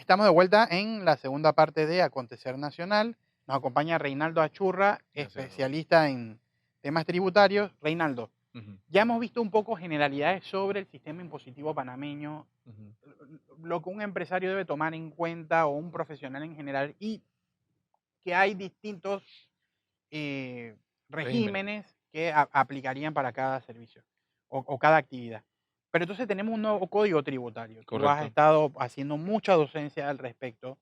Estamos de vuelta en la segunda parte de Acontecer Nacional. Nos acompaña Reinaldo Achurra, Gracias, Eduardo. especialista en temas tributarios. Reinaldo, Ujú, ya hemos visto un poco generalidades sobre el sistema impositivo panameño, ujú. lo que un empresario debe tomar en cuenta o un profesional en general, y que hay distintos eh, Regímenes. regímenes que aplicarían para cada servicio o cada actividad. Pero entonces tenemos un nuevo código tributario. Tú has Correcto. estado haciendo mucha docencia al respecto.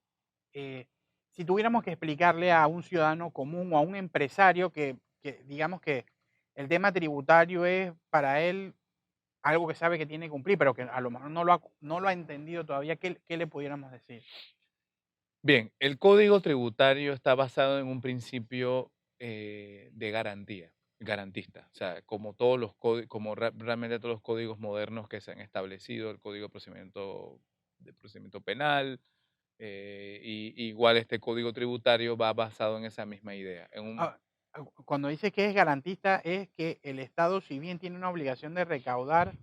eh, si tuviéramos que explicarle a un ciudadano común o a un empresario que digamos que el tema tributario es para él algo que sabe que tiene que cumplir, pero que a lo mejor no lo ha entendido todavía, ¿qué le pudiéramos decir? Bien, el código tributario está basado en un principio de garantía, garantista. O sea, como todos los códigos, como realmente todos los códigos modernos que se han establecido, el código de procedimiento penal, y igual este código tributario va basado en esa misma idea, en un. Ah, cuando dice que es garantista, es que el Estado, si bien tiene una obligación de recaudar,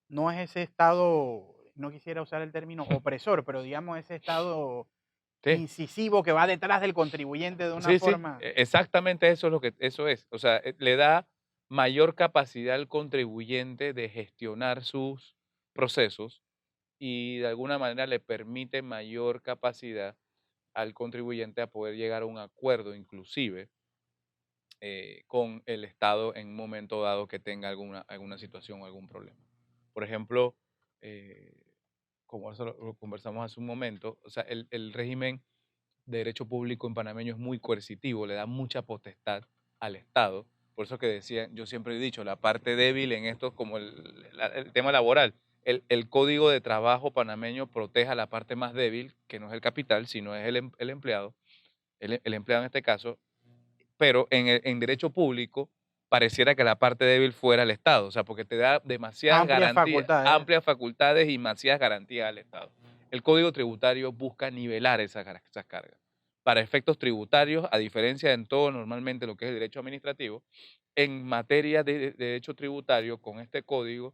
no es ese Estado, no quisiera usar el término opresor, pero digamos ese Estado Sí, incisivo que va detrás del contribuyente de una sí, sí, forma. exactamente eso es lo que eso es. O sea, le da mayor capacidad al contribuyente de gestionar sus procesos y de alguna manera le permite mayor capacidad al contribuyente a poder llegar a un acuerdo, inclusive con el Estado en un momento dado que tenga alguna situación o algún problema. Por ejemplo, eh, como eso lo conversamos hace un momento, o sea, el régimen de derecho público en panameño es muy coercitivo, le da mucha potestad al Estado. Por eso que decía, yo siempre he dicho, la parte débil en esto es como el tema laboral. El código de trabajo panameño protege a la parte más débil, que no es el capital, sino es el empleado, el empleado en este caso, pero en derecho público pareciera que la parte débil fuera el Estado, o sea, porque te da demasiadas Amplias garantías, facultades. amplias facultades y demasiadas garantías al Estado. El Código Tributario busca nivelar esas cargas. Para efectos tributarios, a diferencia de en todo normalmente lo que es el derecho administrativo, en materia de derecho tributario, con este código,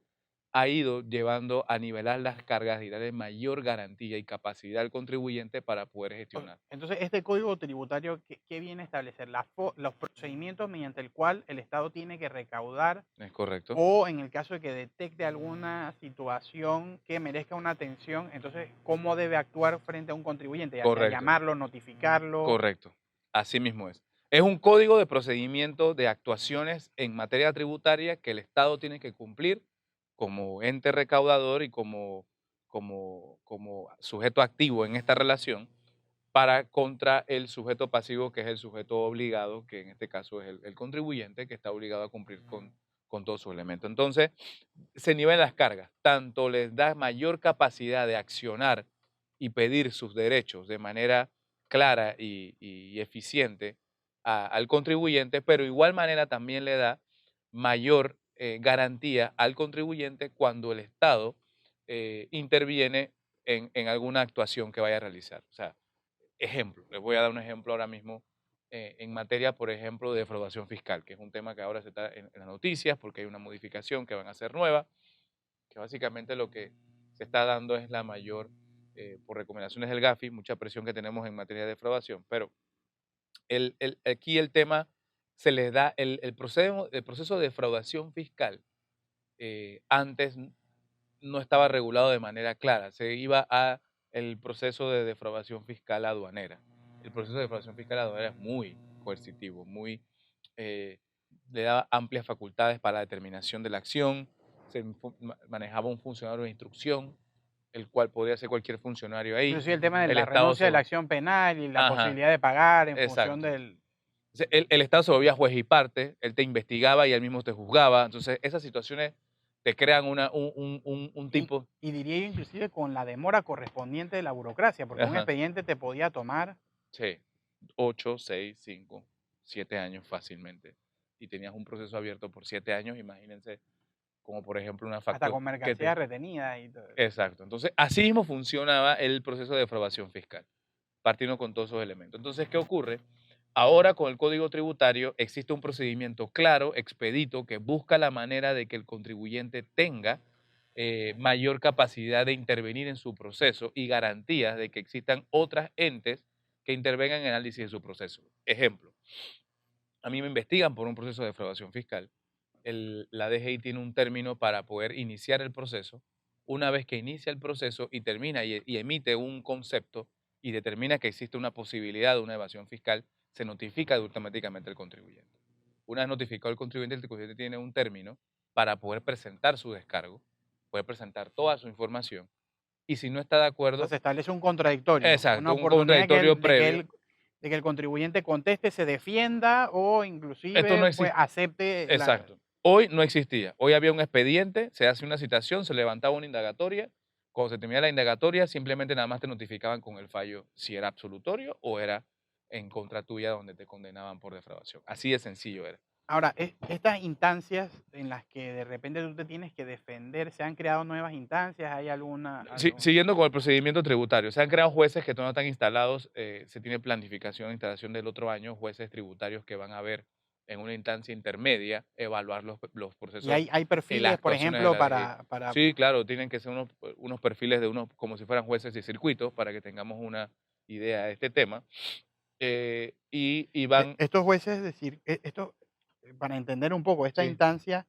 ha ido llevando a nivelar las cargas y darle mayor garantía y capacidad al contribuyente para poder gestionar. Entonces, este código tributario, ¿qué viene a establecer? Los procedimientos mediante el cual el Estado tiene que recaudar, ¿Es correcto? o en el caso de que detecte alguna situación que merezca una atención, entonces, ¿cómo debe actuar frente a un contribuyente? Ya sea Correcto. llamarlo, notificarlo. Correcto, así mismo es. Es un código de procedimiento de actuaciones en materia tributaria que el Estado tiene que cumplir como ente recaudador y como sujeto activo en esta relación para contra el sujeto pasivo, que es el sujeto obligado, que en este caso es el contribuyente, que está obligado a cumplir con todos sus elementos. Entonces, se nivelan las cargas, tanto les da mayor capacidad de accionar y pedir sus derechos de manera clara y eficiente al contribuyente, pero igual manera también le da mayor garantía al contribuyente cuando el Estado interviene en alguna actuación que vaya a realizar. O sea, ejemplo, les voy a dar un ejemplo ahora mismo en materia, por ejemplo, de defraudación fiscal, que es un tema que ahora se está en las noticias porque hay una modificación que van a ser nueva, que básicamente lo que se está dando es la mayor, por recomendaciones del GAFI, mucha presión que tenemos en materia de defraudación, pero aquí el tema se les da el proceso de defraudación fiscal. Antes no estaba regulado de manera clara, se iba a el proceso de defraudación fiscal aduanera. El proceso de defraudación fiscal aduanera es muy coercitivo, eh, le daba amplias facultades para la determinación de la acción, manejaba un funcionario de instrucción, el cual podría ser cualquier funcionario ahí. Inclusive el tema de El la Estado renuncia se de la va. acción penal y la Ajá, posibilidad de pagar en función exacto. del. El Estado se volvía juez y parte, él te investigaba y él mismo te juzgaba. Entonces, esas situaciones te crean un Y, tipo. y diría yo inclusive con la demora correspondiente de la burocracia, porque un Ajá, expediente te podía tomar sí, 8, 6, 5, 7 años fácilmente. Y tenías un proceso abierto por 7 años, imagínense, como por ejemplo una hasta factura con que mercancías te. retenidas y todo eso. Exacto. Entonces, así mismo funcionaba el proceso de deprobación fiscal, partiendo con todos esos elementos. Entonces, ¿qué ocurre? Ahora con el Código Tributario existe un procedimiento claro, expedito, que busca la manera de que el contribuyente tenga mayor capacidad de intervenir en su proceso y garantías de que existan otras entes que intervengan en el análisis de su proceso. Ejemplo, a mí me investigan por un proceso de defraudación fiscal. La DGI tiene un término para poder iniciar el proceso. Una vez que inicia el proceso y termina y emite un concepto y determina que existe una posibilidad de una evasión fiscal, se notifica automáticamente al contribuyente. Una vez notificado el contribuyente tiene un término para poder presentar su descargo, poder presentar toda su información y si no está de O sea, acuerdo, se establece un contradictorio, una exacto, un oportunidad que contradictorio previo. de que el contribuyente conteste, se defienda o Esto no inclusive pues, existe. acepte la... Exacto. Hoy no existía. Hoy había un expediente, se hace una citación, se levantaba una indagatoria. Cuando se terminaba la indagatoria, simplemente nada más te notificaban con el fallo si era absolutorio o era en contra tuya donde te condenaban por defraudación. Así de sencillo era. Ahora, estas instancias en las que de repente tú te tienes que defender, ¿se han creado nuevas instancias? ¿Hay alguna... Siguiendo con el procedimiento tributario, se han creado jueces que todavía no están instalados, se tiene planificación de instalación del otro año, jueces tributarios que van a ver en una instancia intermedia, evaluar los Y procesos hay y las perfiles, por actuaciones de ejemplo, la DGI. para Sí, claro, tienen que ser unos perfiles de unos, como si fueran jueces de circuito, para que tengamos una idea de este tema. Y van, estos jueces, es decir, esto, para entender un poco, esta sí, instancia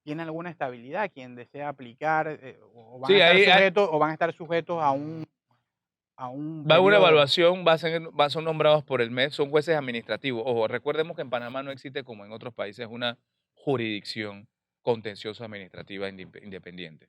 tiene alguna estabilidad, quien desea aplicar, o van a sí, estar ahí sujetos, o van a estar sujetos a un va una periodo. evaluación, son nombrados por el MES, son jueces administrativos. Ojo, recordemos que en Panamá no existe, como en otros países, una jurisdicción contenciosa administrativa independiente.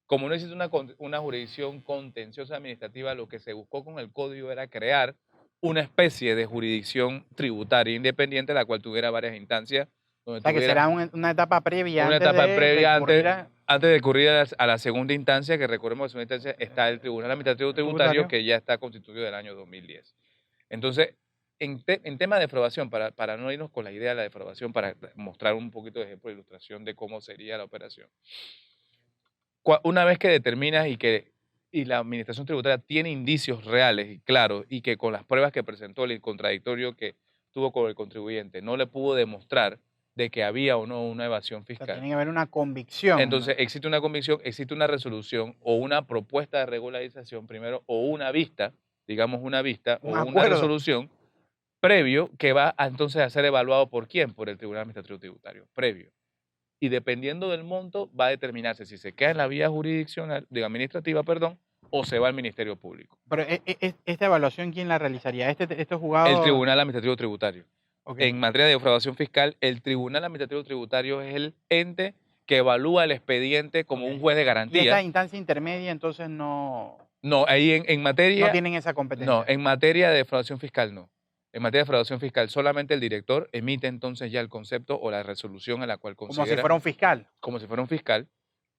Como no existe una jurisdicción contenciosa administrativa, lo que se buscó con el código era crear una especie de jurisdicción tributaria independiente, la cual tuviera varias instancias, O donde sea, que tuviera será una etapa previa una antes etapa de previa recurrir a antes de ocurrir a la segunda instancia, que recordemos que la segunda instancia está el Tribunal Administrativo Tributario, tributario. que ya está constituido del año 2010. Entonces, en tema de defraudación, para no irnos con la idea de la defraudación, para mostrar un poquito de ejemplo de ilustración de cómo sería la operación. Una vez que determinas y la administración tributaria tiene indicios reales y claros y que con las pruebas que presentó el contradictorio que tuvo con el contribuyente no le pudo demostrar de que había o no una evasión O sea, fiscal, tiene que haber una convicción, entonces ¿no? existe una convicción, existe una resolución o una propuesta de regularización primero o una vista, digamos una vista o Un una acuerdo. resolución previo que va entonces a ser evaluado por quién, por el Tribunal Administrativo Tributario, previo. Y dependiendo del monto va a determinarse si se queda en la vía jurisdiccional, digo, administrativa, perdón, o se va al Ministerio Público. Pero esta evaluación, ¿quién la realizaría? Este El juzgado, Tribunal Administrativo Tributario. ok. En materia de defraudación fiscal, el Tribunal Administrativo Tributario es el ente que evalúa el expediente como Ok. un juez de Y esta garantía. instancia intermedia entonces no, No, ahí en no materia, tienen esa no, competencia. en materia de defraudación fiscal no. En materia de defraudación fiscal solamente el director emite entonces ya el concepto o la resolución a la cual Como si considera fuera un fiscal. como si fuera un fiscal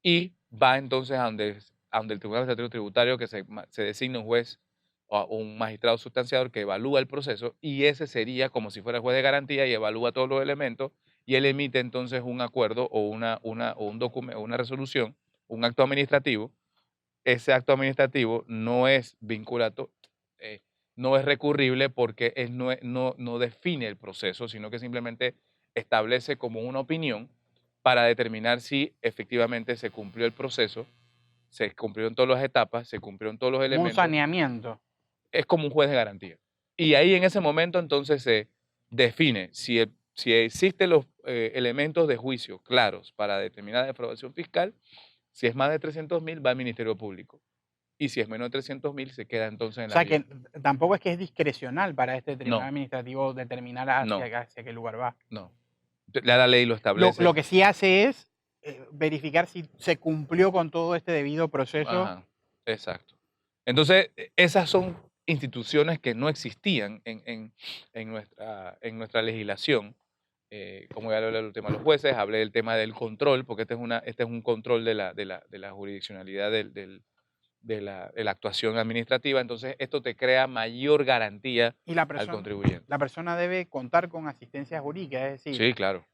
y va entonces a donde el Tribunal Administrativo Tributario que se designa un juez o un magistrado sustanciador que evalúa el proceso y ese sería como si fuera el juez de garantía y evalúa todos los elementos y él emite entonces un acuerdo o o un documento, una resolución, un acto administrativo. Ese acto administrativo no es vinculato, eh, no es recurrible porque él no define el proceso, sino que simplemente establece como una opinión para determinar si efectivamente se cumplió el proceso, se cumplieron todas las etapas, se cumplieron todos los Como un elementos. saneamiento. Es como un juez de garantía. Y ahí en ese momento entonces se define si existen los elementos de juicio claros para determinar defraudación fiscal. Si es más de 300.000, va al Ministerio Público. Y si es menos de 300.000, se queda entonces O en la sea que vía. tampoco es que es discrecional para este tribunal No, administrativo determinar no, hacia qué lugar va. no. Ya la ley lo Lo establece. que sí hace es verificar si se cumplió con todo este debido proceso. Ajá, exacto. Entonces, esas son instituciones que no existían en nuestra legislación. Como ya hablé del tema de los jueces, hablé del tema del control, porque este es un control de la jurisdiccionalidad de la actuación administrativa. Entonces, esto te crea mayor garantía Y al contribuyente. la persona debe contar con asistencia jurídica, es decir, Sí, claro.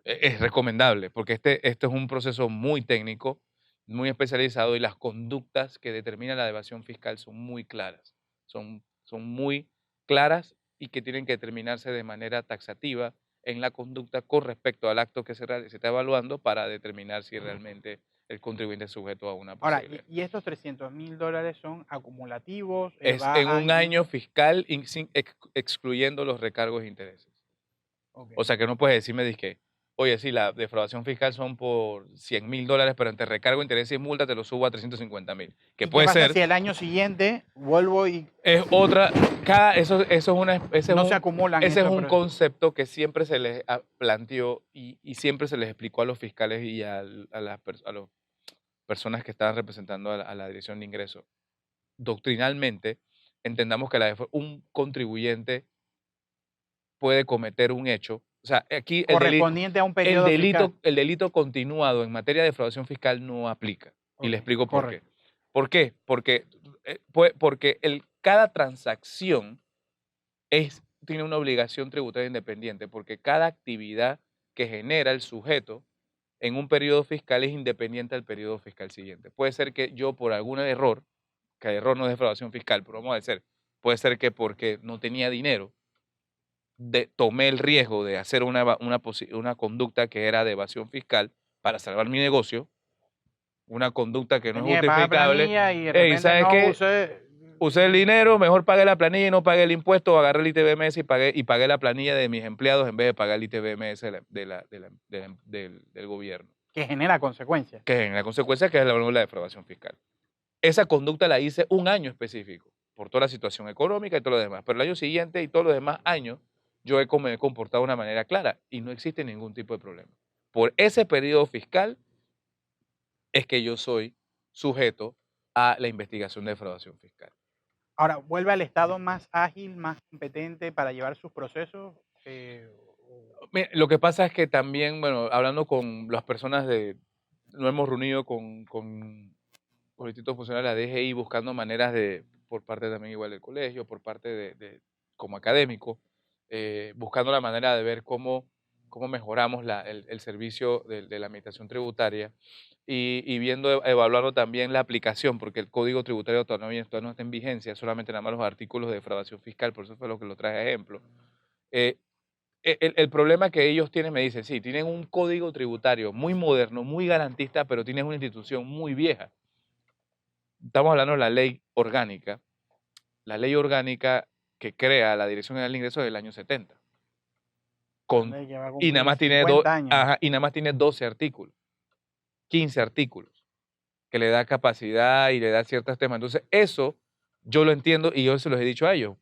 Es recomendable, porque esto es un proceso muy técnico, muy especializado y las conductas que determina la evasión fiscal son muy claras. Son muy claras y que tienen que determinarse de manera taxativa en la conducta con respecto al acto que se está evaluando para determinar si realmente el contribuyente es sujeto a una Ahora, posible. y estos $300.000 son acumulativos, Es va en un año año. fiscal excluyendo los recargos e intereses. Ok. O sea que no puedes decirme, dizque, oye, sí, la defraudación fiscal son por $100.000, pero entre recargo, interés y multa te lo subo a 350.000. Que ¿Y qué puede pasa ser, si el año siguiente vuelvo y es otra, eso es no se acumulan ese es esos? un concepto que siempre se les planteó y siempre se les explicó a los fiscales y a las personas que estaban representando a la Dirección de Ingresos. Doctrinalmente, entendamos que un contribuyente puede cometer un hecho. O sea, aquí correspondiente a un periodo fiscal. el delito continuado en materia de defraudación fiscal no aplica. Y le Ok, explico por qué. correcto. ¿Por qué? Porque cada transacción tiene una obligación tributaria independiente, porque cada actividad que genera el sujeto en un periodo fiscal es independiente del periodo fiscal siguiente. Puede ser que yo por algún error, que el error no es defraudación fiscal, pero vamos a decir, puede ser que porque no tenía dinero, tomé el riesgo de hacer una conducta que era de evasión fiscal para salvar mi negocio, una conducta que no es Tenía que pagar justificable. planilla y de Hey, repente ¿sabes no qué? usé. Usé el dinero, mejor pagué la planilla y no pagué el impuesto, agarré el ITBMS y pagué la planilla de mis empleados en vez de pagar el ITBMS del gobierno. Que genera consecuencias. Que en la consecuencia que es la defraudación fiscal. Esa conducta la hice un año específico, por toda la situación económica y todo lo demás. Pero el año siguiente y todos los demás años, me he comportado de una manera clara y no existe ningún tipo de problema. Por ese periodo fiscal es que yo soy sujeto a la investigación de defraudación fiscal. Ahora, ¿vuelve al Estado más ágil, más competente para llevar sus procesos? Mira, lo que pasa es que también, bueno, hablando con las personas nos hemos reunido con distintos funcionarios de la DGI buscando maneras por parte también igual del colegio, por parte como académico, buscando la manera de ver cómo mejoramos el servicio de la administración tributaria y evaluando también la aplicación, porque el Código Tributario todavía no está en vigencia, solamente nada más los artículos de defraudación fiscal, por eso fue lo que lo traje a ejemplo. El problema que ellos tienen, me dicen, sí, tienen un código tributario muy moderno, muy garantista, pero tienen una institución muy vieja. Estamos hablando de la ley orgánica que crea la Dirección General de Ingresos del año 70. Y nada más tiene 50 años. y nada más tiene 12 artículos, 15 artículos, que le da capacidad y le da ciertos temas. Entonces, eso yo lo entiendo y yo se los he dicho a ellos.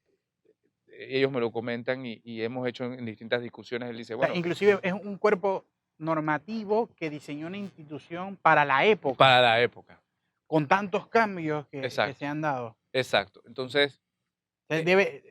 Ellos me lo comentan y hemos hecho en distintas discusiones. Él dice, O sea, bueno, inclusive es un cuerpo normativo que diseñó una institución para la época, para la época. con tantos cambios que Exacto. se han dado. Exacto. Entonces, Debe,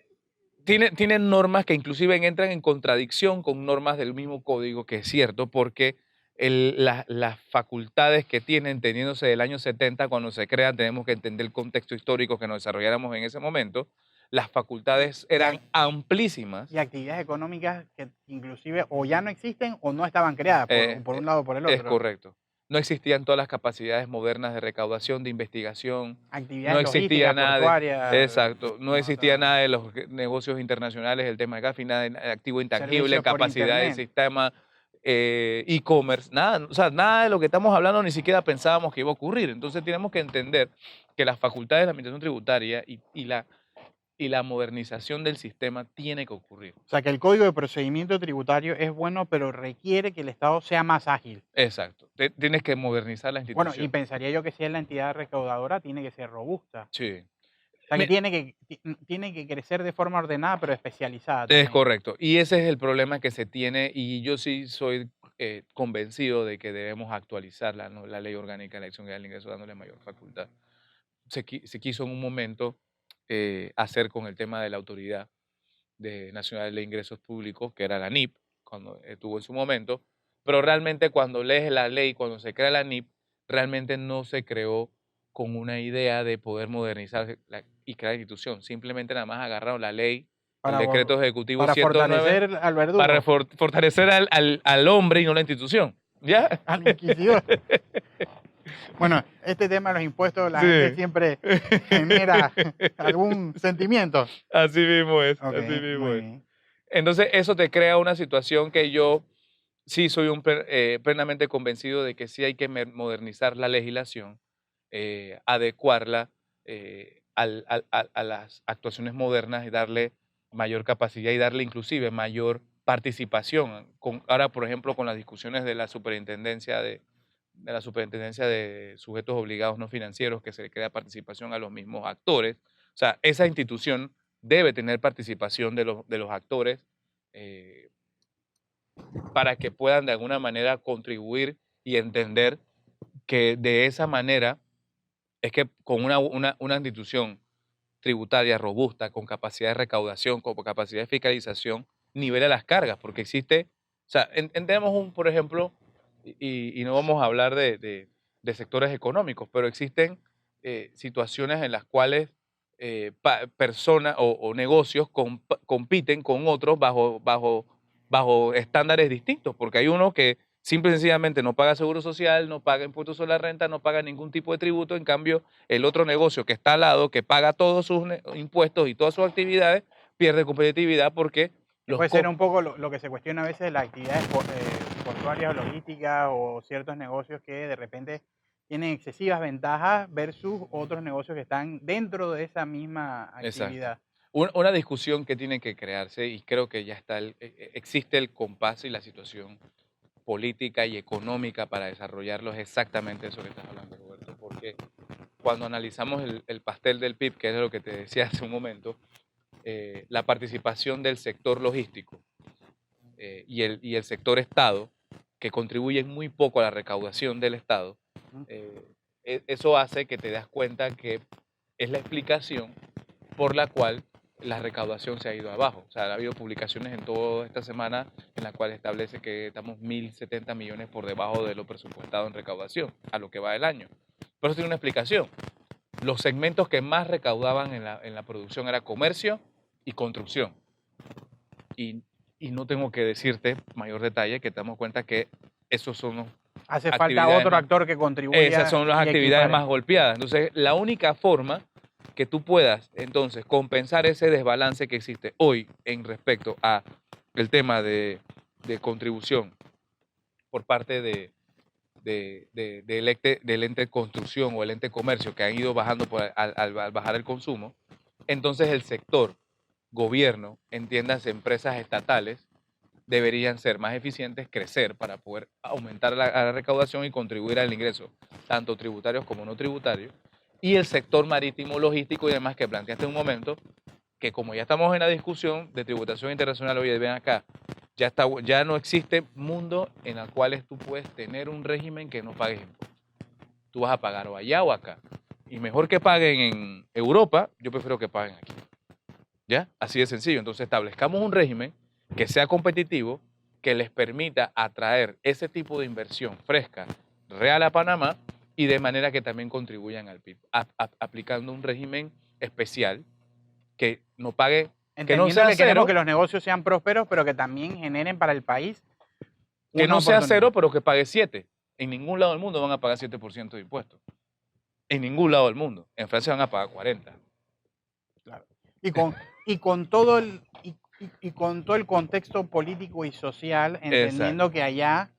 tiene normas que inclusive entran en contradicción con normas del mismo código, que es cierto, porque las facultades que tienen, teniéndose del año 70, cuando se crean, tenemos que entender el contexto histórico que nos desarrolláramos en ese momento, las facultades eran amplísimas. y actividades económicas que inclusive o ya no existen o no estaban creadas, por un lado o por el otro. Es correcto. No existían todas las capacidades modernas de recaudación, de investigación. Actividades No existía logísticas, nada portuarias. exacto. No existía nada de los negocios internacionales, el tema de GAFI, nada de activo intangible, Servicios por capacidad de internet. sistema, e-commerce, nada. O sea, nada de lo que estamos hablando ni siquiera pensábamos que iba a ocurrir. Entonces tenemos que entender que las facultades de la administración tributaria y la modernización del sistema tiene que ocurrir. O sea, que el Código de Procedimiento Tributario es bueno, pero requiere que el Estado sea más ágil. Exacto. Tienes que modernizar la institución. Bueno, y pensaría yo que si es la entidad recaudadora, tiene que ser robusta. Sí. O sea, que tiene que crecer de forma ordenada, pero especializada Es también. correcto. Y ese es el problema que se tiene y yo sí soy convencido de que debemos actualizar la ley orgánica de la Dirección General de Ingresos dándole mayor facultad. Se quiso en un momento hacer con el tema de la Autoridad Nacional de Ingresos Públicos, que era la NIP, cuando estuvo en su momento, pero realmente cuando lees la ley, cuando se crea la NIP, realmente no se creó con una idea de poder modernizar y crear la institución. Simplemente nada más agarraron la ley, el decreto ejecutivo para 109, fortalecer al verdugo. para fortalecer al hombre y no la institución. ¿Ya? Al inquisidor. Bueno, este tema de los impuestos, la gente siempre genera algún sentimiento. Así mismo es, Okay, así mismo muy es. bien. Entonces, eso te crea una situación que yo sí soy plenamente convencido de que sí hay que modernizar la legislación, adecuarla a las actuaciones modernas y darle mayor capacidad y darle inclusive mayor participación. Ahora, por ejemplo, con las discusiones de la Superintendencia de Sujetos Obligados No Financieros, que se le crea participación a los mismos actores. O sea, esa institución debe tener participación de los actores, eh, para que puedan de alguna manera contribuir y entender que de esa manera es que con una institución tributaria robusta, con capacidad de recaudación, con capacidad de fiscalización, nivela las cargas, porque existe, o sea, entendemos por ejemplo, y no vamos a hablar de sectores económicos, pero existen situaciones en las cuales personas o negocios compiten con otros bajo estándares distintos, porque hay uno que simple y sencillamente no paga seguro social, no paga impuestos sobre la renta, no paga ningún tipo de tributo. En cambio, el otro negocio que está al lado, que paga todos sus impuestos y todas sus actividades, pierde competitividad porque Que los puede ser costos. un poco lo que se cuestiona a veces de las actividades portuarias o logísticas o ciertos negocios que de repente tienen excesivas ventajas versus otros negocios que están dentro de esa misma Exacto. actividad. Una discusión que tiene que crearse, y creo que ya está, existe el compás y la situación política y económica para desarrollarlo, es exactamente eso que estás hablando, Roberto, porque cuando analizamos el pastel del PIB, que es lo que te decía hace un momento, la participación del sector logístico y el sector Estado, que contribuyen muy poco a la recaudación del Estado, Ujú. eh, eso hace que te das cuenta que es la explicación por la cual la recaudación se ha ido abajo. O sea, ha habido publicaciones en toda esta semana en las cuales establece que estamos 1.070 millones por debajo de lo presupuestado en recaudación a lo que va el año. Pero eso tiene una explicación. Los segmentos que más recaudaban en la producción era comercio y construcción. Y, y no tengo que decirte mayor detalle que te damos cuenta que esos son los Hace falta actividades otro más, actor que esas contribuya son las y actividades equipare. más golpeadas. Entonces, la única forma que tú puedas entonces compensar ese desbalance que existe hoy en respecto a el tema de contribución por parte del ente construcción o el ente comercio, que han ido bajando al bajar el consumo, entonces el sector gobierno, entiendas empresas estatales, deberían ser más eficientes, crecer para poder aumentar la recaudación y contribuir al ingreso, tanto tributarios como no tributarios, y el sector marítimo, logístico y demás que planteaste en un momento, que como ya estamos en la discusión de tributación internacional, oye, ven acá, ya no existe mundo en el cual tú puedes tener un régimen que no pagues impuestos. Tú vas a pagar o allá o acá. Y mejor que paguen en Europa, yo prefiero que paguen aquí. ¿Ya? Así de sencillo. Entonces establezcamos un régimen que sea competitivo, que les permita atraer ese tipo de inversión fresca, real a Panamá, y de manera que también contribuyan al PIB, aplicando un régimen especial que no pague, que no Entendiendo sea que queremos que cero, los negocios sean prósperos, pero que también generen para el país una oportunidad. pero que pague 7. En ningún lado del mundo van a pagar 7% de impuestos. En ningún lado del mundo. En Francia van a pagar 40. Claro. Y con todo y con todo el contexto político y social, entendiendo Exacto. que allá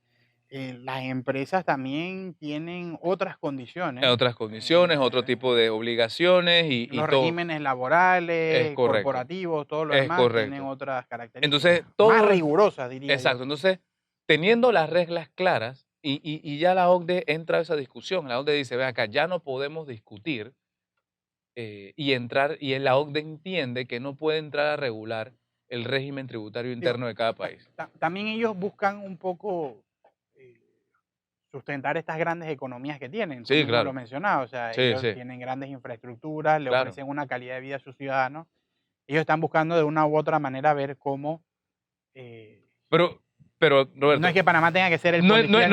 las empresas también tienen otras En condiciones, otras condiciones, otro tipo de obligaciones y los todo. regímenes Es laborales, correcto. corporativos, todo lo Es demás, tienen correcto. otras características, Entonces, más todo, rigurosas, diría yo. exacto. Entonces, teniendo las reglas claras, y ya la OCDE entra a esa discusión. La OCDE dice, ve acá, ya no podemos discutir y la OCDE entiende que no puede entrar a regular el régimen tributario Digo, interno de cada país. también ellos buscan un poco eh, sustentar estas grandes economías que tienen. Tú Sí, mismo lo claro. mencionabas, o sea, Sí, ellos sí, tienen grandes infraestructuras, le claro. ofrecen una calidad de vida a sus ciudadanos. Ellos están buscando de una u otra manera ver cómo, eh, Pero, pero no es Roberto, que Panamá tenga que ser el no policial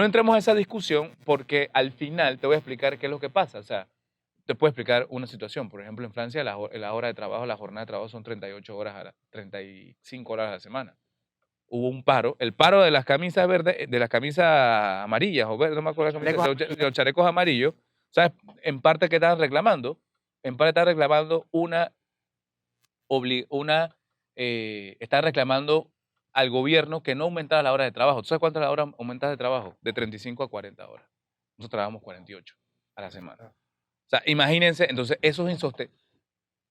entramos a esa discusión porque al final te voy a explicar qué es lo que pasa. O sea, te puedo explicar una situación. Por ejemplo, en Francia la hora de trabajo, la jornada de trabajo son 38 horas 35 horas a la semana. Hubo un paro, el paro de las camisas verdes, de las camisas amarillas o verdes, no me acuerdo la camisa, chalecos. de los chalecos amarillos. ¿Sabes? En parte que estaban reclamando, estaban reclamando al gobierno que no aumentara la hora de trabajo. ¿Tú sabes cuántas la hora aumentas de trabajo? De 35 a 40 horas. Nosotros trabajamos 48 a la semana. O sea, imagínense, entonces eso es insostenible.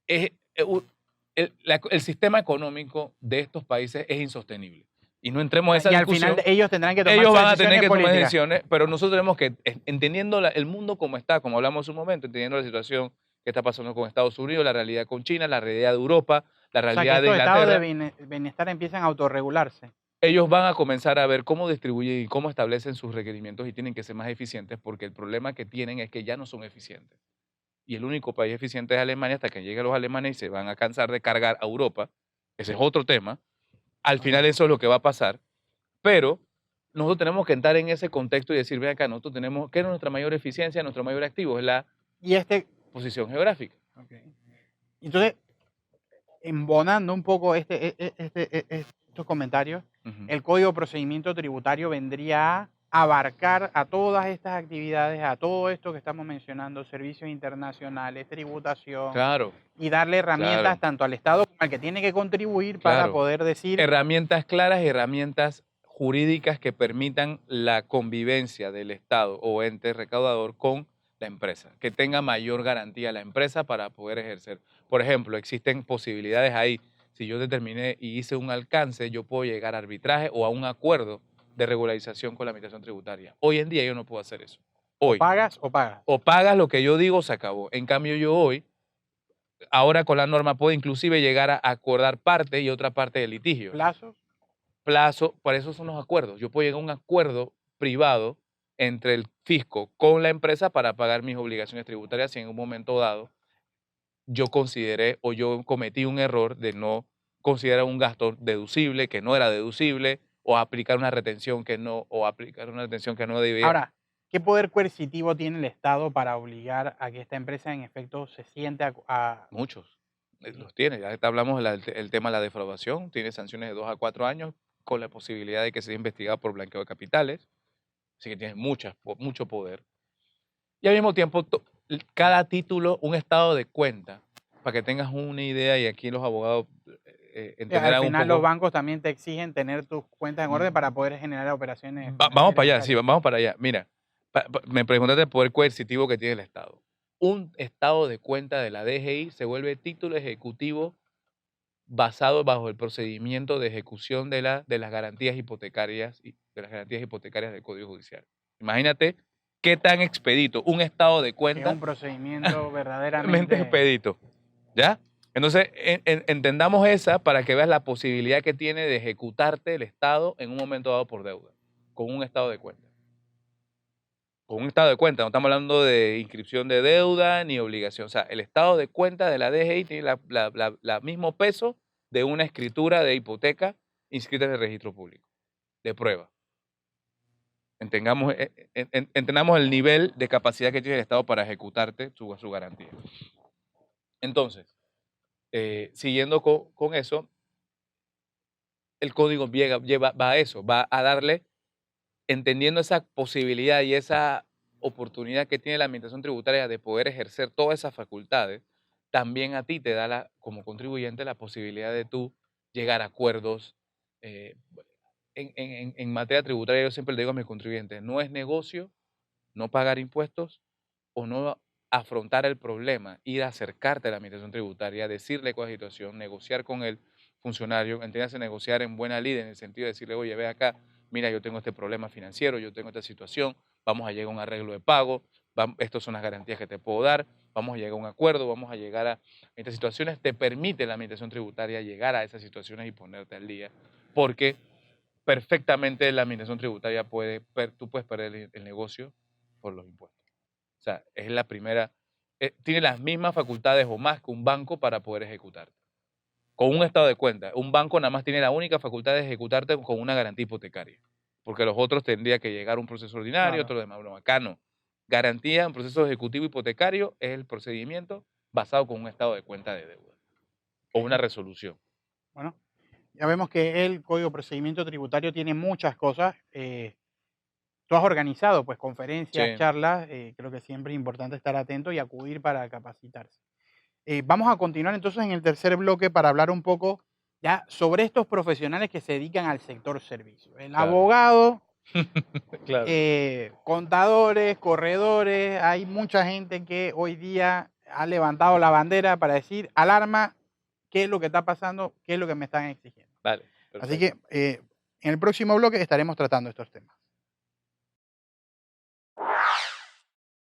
El sistema económico de estos países es insostenible. Y no entremos en esa Y al final discusión. ellos tendrán que tomar Ellos sus van a tener decisiones que tomar políticas. decisiones, pero nosotros tenemos que, entendiendo el mundo como está, como hablamos en un momento, entendiendo la situación que está pasando con Estados Unidos, la realidad con China, la realidad de Europa, la O sea, que realidad de estos estados de Inglaterra, bienestar empiezan a autorregularse. ellos van a comenzar a ver cómo distribuyen y cómo establecen sus requerimientos y tienen que ser más eficientes porque el problema que tienen es que ya no son eficientes. Y el único país eficiente es Alemania hasta que lleguen los alemanes y se van a cansar de cargar a Europa. Ese es otro tema. Al final eso es lo que va a pasar. Pero nosotros tenemos que entrar en ese contexto y decir, ven acá, nosotros tenemos, ¿qué es nuestra mayor eficiencia, nuestro mayor activo? Es la Y posición geográfica. entonces, embonando un poco estos comentarios, el Código de Procedimiento Tributario vendría a abarcar a todas estas actividades, a todo esto que estamos mencionando, servicios internacionales, tributación, Claro, y darle herramientas claro, tanto al Estado como al que tiene que contribuir para claro. poder decir, Herramientas claras y herramientas jurídicas que permitan la convivencia del Estado o ente recaudador con la empresa, que tenga mayor garantía la empresa para poder ejercer. Por ejemplo, existen posibilidades ahí. Si yo determiné y hice un alcance, yo puedo llegar a arbitraje o a un acuerdo de regularización con la administración tributaria. Hoy en día yo no puedo hacer eso. o Hoy. pagas o pagas. O pagas lo que yo digo, se acabó. En cambio, yo hoy, ahora con la norma, puedo inclusive llegar a acordar parte y otra parte del litigio. ¿Plazos? Plazo, por eso son los acuerdos. Yo puedo llegar a un acuerdo privado entre el fisco con la empresa para pagar mis obligaciones tributarias si en un momento dado yo consideré o yo cometí un error de no considerar un gasto deducible que no era deducible o aplicar una retención que no, o aplicar una retención que no debía. Ahora, ¿qué poder coercitivo tiene el Estado para obligar a que esta empresa en efecto se siente Muchos los tiene. Ya hablamos el tema de la defraudación, tiene sanciones de 2 a 4 años con la posibilidad de que sea investigada por blanqueo de capitales, así que tiene mucho poder. Y al mismo tiempo, cada título, un estado de cuenta, para que tengas una idea, y aquí los abogados entenderán al un final los poco. bancos también te exigen tener tus cuentas en orden para poder generar operaciones Vamos para allá, financieras sí, vamos para allá. Mira, me preguntaste el poder coercitivo que tiene el Estado. Un estado de cuenta de la DGI se vuelve título ejecutivo basado bajo el procedimiento de ejecución de las garantías hipotecarias y de las garantías hipotecarias del Código Judicial. Imagínate qué tan expedito un estado de que es cuenta un procedimiento mente verdaderamente expedito, ¿ya? Entonces, entendamos esa para que veas la posibilidad que tiene de ejecutarte el Estado en un momento dado por deuda, con un estado de cuenta. Con un estado de cuenta, no estamos hablando de inscripción de deuda ni obligación. O sea, el estado de cuenta de la DGI tiene el mismo peso de una escritura de hipoteca inscrita en el registro público, de prueba. Entendamos el nivel de capacidad que tiene el Estado para ejecutarte su garantía. Entonces, siguiendo con eso, el código va a eso, va a darle, entendiendo esa posibilidad y esa oportunidad que tiene la administración tributaria de poder ejercer todas esas facultades, también a ti te da como contribuyente la posibilidad de tú llegar a acuerdos. En materia tributaria yo siempre le digo a mis contribuyentes, no es negocio no pagar impuestos o no afrontar el problema, ir a acercarte a la administración tributaria, decirle cuál es la situación, negociar con el funcionario, entiéndase negociar en buena lid, en el sentido de decirle, oye, ve acá, mira, yo tengo este problema financiero, yo tengo esta situación, vamos a llegar a un arreglo de pago, estas son las garantías que te puedo dar, vamos a llegar a un acuerdo, vamos a llegar a estas situaciones, te permite la administración tributaria llegar a esas situaciones y ponerte al día, porque perfectamente la administración tributaria tú puedes perder el negocio por los impuestos. O sea, es la primera, tiene las mismas facultades o más que un banco para poder ejecutarte. Con un estado de cuenta, un banco nada más tiene la única facultad de ejecutarte con una garantía hipotecaria, porque los otros tendría que llegar a un proceso ordinario, otro demás. Bueno, acá no. Garantía, un proceso ejecutivo hipotecario es el procedimiento basado con un estado de cuenta de deuda o una resolución. Bueno, ya vemos que el Código de Procedimiento Tributario tiene muchas cosas. Tú has organizado pues conferencias, Sí. charlas, creo que siempre es importante estar atento y acudir para capacitarse. Vamos a continuar entonces en el tercer bloque para hablar un poco ya sobre estos profesionales que se dedican al sector servicio. El Claro. abogado, Claro. contadores, corredores, hay mucha gente que hoy día ha levantado la bandera para decir, alarma, qué es lo que está pasando, qué es lo que me están exigiendo. Vale, Así perfecto. que en el próximo bloque estaremos tratando estos temas.